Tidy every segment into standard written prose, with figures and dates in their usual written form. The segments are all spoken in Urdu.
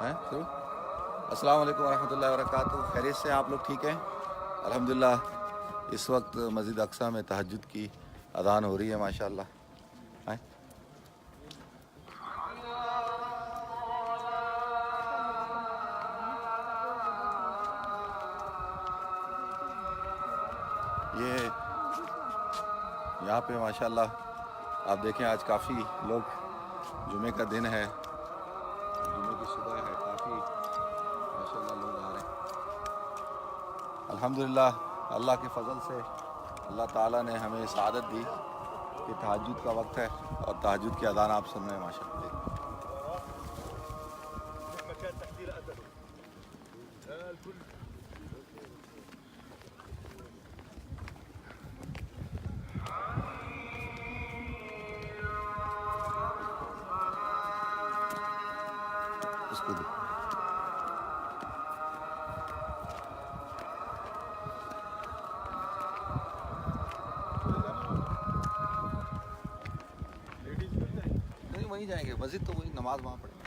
ہیں شروع؟ السلام علیکم ورحمۃ اللہ وبرکاتہ. خیریت سے آپ لوگ ٹھیک ہیں؟ الحمدللہ. اس وقت مسجد اقصیٰ میں تہجد کی اذان ہو رہی ہے ماشاء اللہ. یہ یہاں پہ ماشاء اللہ آپ دیکھیں آج کافی لوگ، جمعے کا دن ہے، جمعے کی صبح ہے، کافی ماشاء اللہ لوگ آ رہے ہیں. الحمدللہ اللہ کے فضل سے اللہ تعالیٰ نے ہمیں سعادت دی کہ تہجد کا وقت ہے اور تہجد کی اذان آپ سن رہے ہیں ماشاء اللہ. اس کو نہیں وہیں جائیں گے، مسجد تو وہی، نماز وہاں پڑھیں گے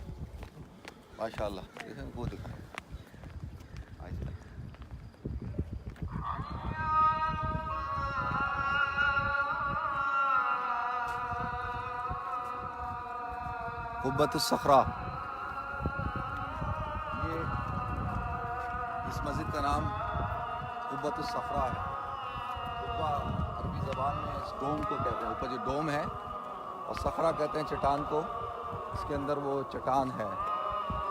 ماشاء اللہ. دیکھیں وہ دکھائیں. قبۃ الصخرہ، یہ اس مسجد کا نام قبۃ الصخرہ ہے. قبہ عربی زبان میں اس ڈوم کو کہتے ہیں، اوپر جو ڈوم ہے، اور صخرہ کہتے ہیں چٹان کو. اس کے اندر وہ چٹان ہے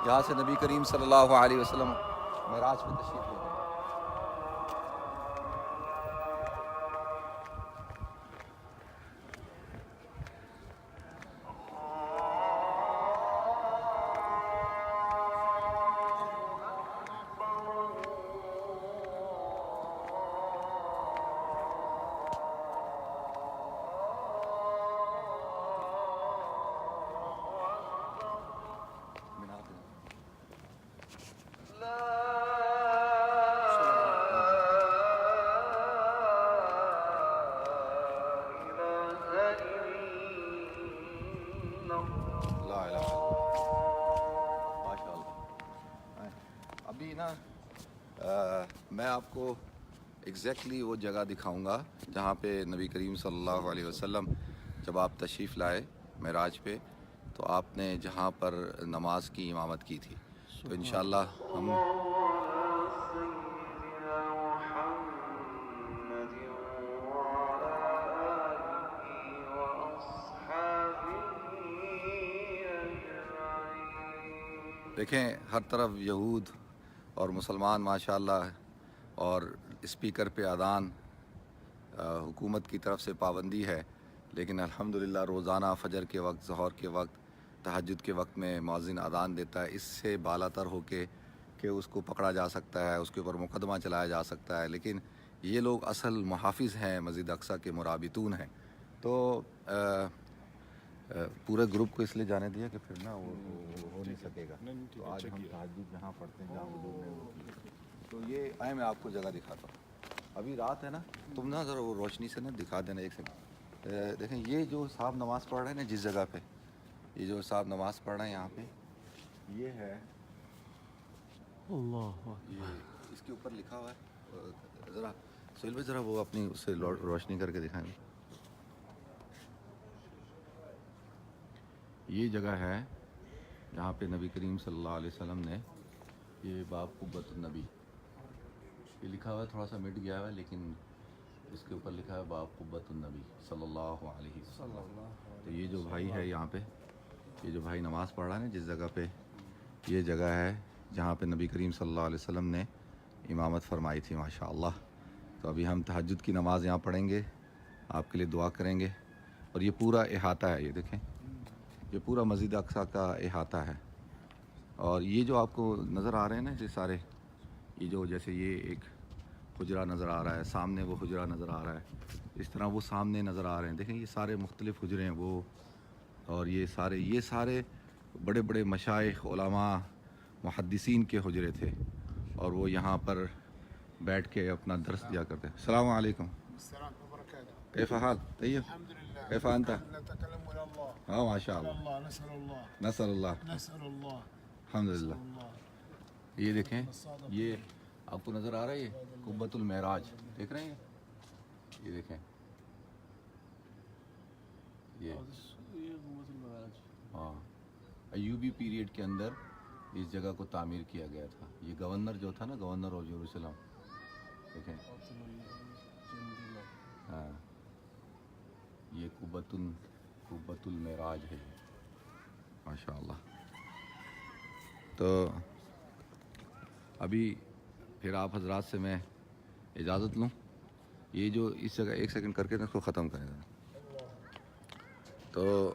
جہاں سے نبی کریم صلی اللہ علیہ وسلم معراج پہ تشریف لے گئے. ابھی نا میں آپ کو ایگزیکٹلی وہ جگہ دکھاؤں گا جہاں پہ نبی کریم صلی اللہ علیہ وسلم جب آپ تشریف لائے معراج پہ، تو آپ نے جہاں پر نماز کی امامت کی تھی. تو انشاءاللہ ہم دیکھیں ہر طرف یہود اور مسلمان ماشاءاللہ، اور اسپیکر پہ اذان، حکومت کی طرف سے پابندی ہے، لیکن الحمدللہ روزانہ فجر کے وقت، ظہر کے وقت، تہجد کے وقت میں مؤذن اذان دیتا ہے. اس سے بالا تر ہو کے کہ اس کو پکڑا جا سکتا ہے، اس کے اوپر مقدمہ چلایا جا سکتا ہے، لیکن یہ لوگ اصل محافظ ہیں، مسجد اقصیٰ کے مرابطون ہیں. تو پورے گروپ کو اس لیے جانے دیا کہ پھر نا وہ ہو نہیں سکے گا. تو آج ہم تہجد جہاں پڑھتے ہیں، جہاں حضور نے وہ کی، تو یہ آئے میں آپ کو جگہ دکھاتا ہوں. ابھی رات ہے نا، تم نا ذرا وہ روشنی سے نا دکھا دینا ایک سیکنڈ. دیکھیں یہ جو صاحب نماز پڑھ رہے ہیں نا جس جگہ پہ، یہ جو صاحب نماز پڑھ رہے ہیں یہاں پہ، یہ ہے اللہ، یہ اس کے اوپر لکھا ہوا ہے. ذرا سہیل بھائی ذرا وہ اپنی اس سے روشنی کر کے دکھائیں گے. یہ جگہ ہے جہاں پہ نبی کریم صلی اللہ علیہ وسلم نے، یہ باب قبۃ النبی، یہ لکھا ہوا ہے، تھوڑا سا مٹ گیا ہوا ہے، لیکن اس کے اوپر لکھا ہے باب قبۃ النبی صلی اللہ علیہ وسلم. تو یہ جو بھائی ہے یہاں پہ، یہ جو بھائی نماز پڑھ رہا ہے نا جس جگہ پہ، یہ جگہ ہے جہاں پہ نبی کریم صلی اللہ علیہ وسلم نے امامت فرمائی تھی ماشاء اللہ. تو ابھی ہم تہجد کی نماز یہاں پڑھیں گے، آپ کے لیے دعا کریں گے. اور یہ پورا احاطہ ہے، یہ دیکھیں یہ پورا مسجد اقصیٰ کا احاطہ ہے. اور یہ جو آپ کو نظر آ رہے ہیں نا یہ سارے، یہ جو جیسے یہ ایک حجرہ نظر آ رہا ہے، سامنے وہ حجرہ نظر آ رہا ہے، اس طرح وہ سامنے نظر آ رہے ہیں. دیکھیں یہ سارے مختلف حجرے ہیں وہ، اور یہ سارے بڑے بڑے مشائخ، علماء، محدثین کے حجرے تھے، اور وہ یہاں پر بیٹھ کے اپنا درس دیا کرتے ہیں. السلام علیکم. السلام وبركاته. كيف حال؟ طيب. الحمد لله. كيف أنت؟ نتكلم إلى الله. ما شاء الله. الله نسأل الله. نسأل الله. نسأل الله. الحمد لله. نسأل الله. یہ دیکھیں، یہ آپ کو نظر آ رہا ہے، یہ قبۃ المعراج دیکھ رہے ہیں؟ یہ دیکھیں، یہ ہاں ایوبی پیریڈ کے اندر اس جگہ کو تعمیر کیا گیا تھا. یہ گورنر جو تھا نا، گورنر آف یروشلم، دیکھیں ہاں، یہ قبۃ المعراج ہے ماشاء اللہ. تو ابھی پھر آپ حضرات سے میں اجازت لوں. یہ جو اس جگہ ایک سیکنڈ کر کے اس کو ختم کریں گا. تو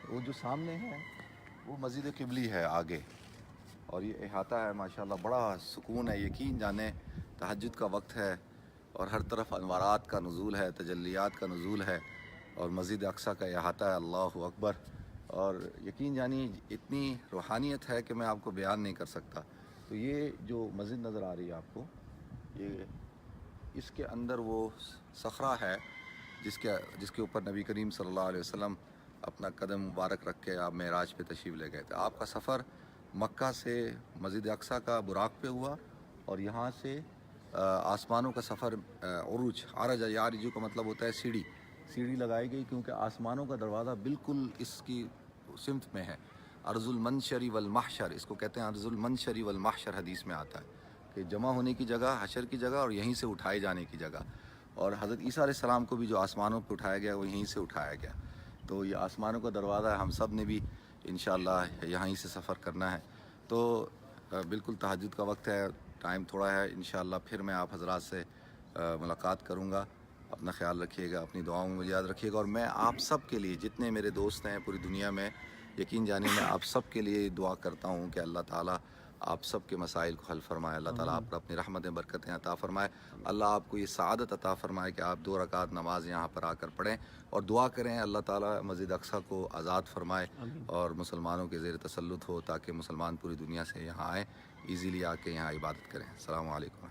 وہ جو سامنے ہے وہ مسجد قبلی ہے آگے، اور یہ احاطہ ہے ماشاءاللہ، بڑا سکون ہے. یقین جانے تہجد کا وقت ہے اور ہر طرف انوارات کا نزول ہے، تجلیات کا نزول ہے، اور مسجد اقصیٰ کا احاطہ ہے. اللہ اکبر. اور یقین جانی اتنی روحانیت ہے کہ میں آپ کو بیان نہیں کر سکتا. تو یہ جو مسجد نظر آ رہی ہے آپ کو، یہ اس کے اندر وہ صخرہ ہے جس کے اوپر نبی کریم صلی اللہ علیہ وسلم اپنا قدم مبارک رکھ کے آپ معراج پہ تشریف لے گئے تھے. آپ کا سفر مکہ سے مسجد اقصیٰ کا براق پہ ہوا، اور یہاں سے آسمانوں کا سفر عروج، عرج یعرج کا مطلب ہوتا ہے سیڑھی لگائی گئی، کیونکہ آسمانوں کا دروازہ بالکل اس کی سمت میں ہے. ارض المنشر والمحشر، اس کو کہتے ہیں ارض المنشر والمحشر، حدیث میں آتا ہے کہ جمع ہونے کی جگہ، حشر کی جگہ، اور یہیں سے اٹھائے جانے کی جگہ. اور حضرت عیسیٰ علیہ السلام کو بھی جو آسمانوں پہ اٹھایا گیا وہ یہیں سے اٹھایا گیا. تو یہ آسمانوں کا دروازہ ہے، ہم سب نے بھی انشاءاللہ یہیں سے سفر کرنا ہے. تو بالکل تہجد کا وقت ہے، ٹائم تھوڑا ہے. انشاءاللہ پھر میں آپ حضرات سے ملاقات کروں گا. اپنا خیال رکھیے گا، اپنی دعاؤں میں مجھے یاد رکھیے گا. اور میں آپ سب کے لیے، جتنے میرے دوست ہیں پوری دنیا میں، یقین جانیے میں آپ سب کے لیے دعا کرتا ہوں کہ اللہ تعالیٰ آپ سب کے مسائل کو حل فرمائے. اللہ تعالیٰ آپ پر اپنی رحمتیں برکتیں عطا فرمائے. اللہ آپ کو یہ سعادت عطا فرمائے کہ آپ 2 رکعت نماز یہاں پر آ کر پڑھیں، اور دعا کریں اللہ تعالیٰ مسجد اقصیٰ کو آزاد فرمائے اور مسلمانوں کے زیر تسلط ہو، تاکہ مسلمان پوری دنیا سے یہاں آئیں، ایزیلی آ کے یہاں عبادت کریں. السلام علیکم.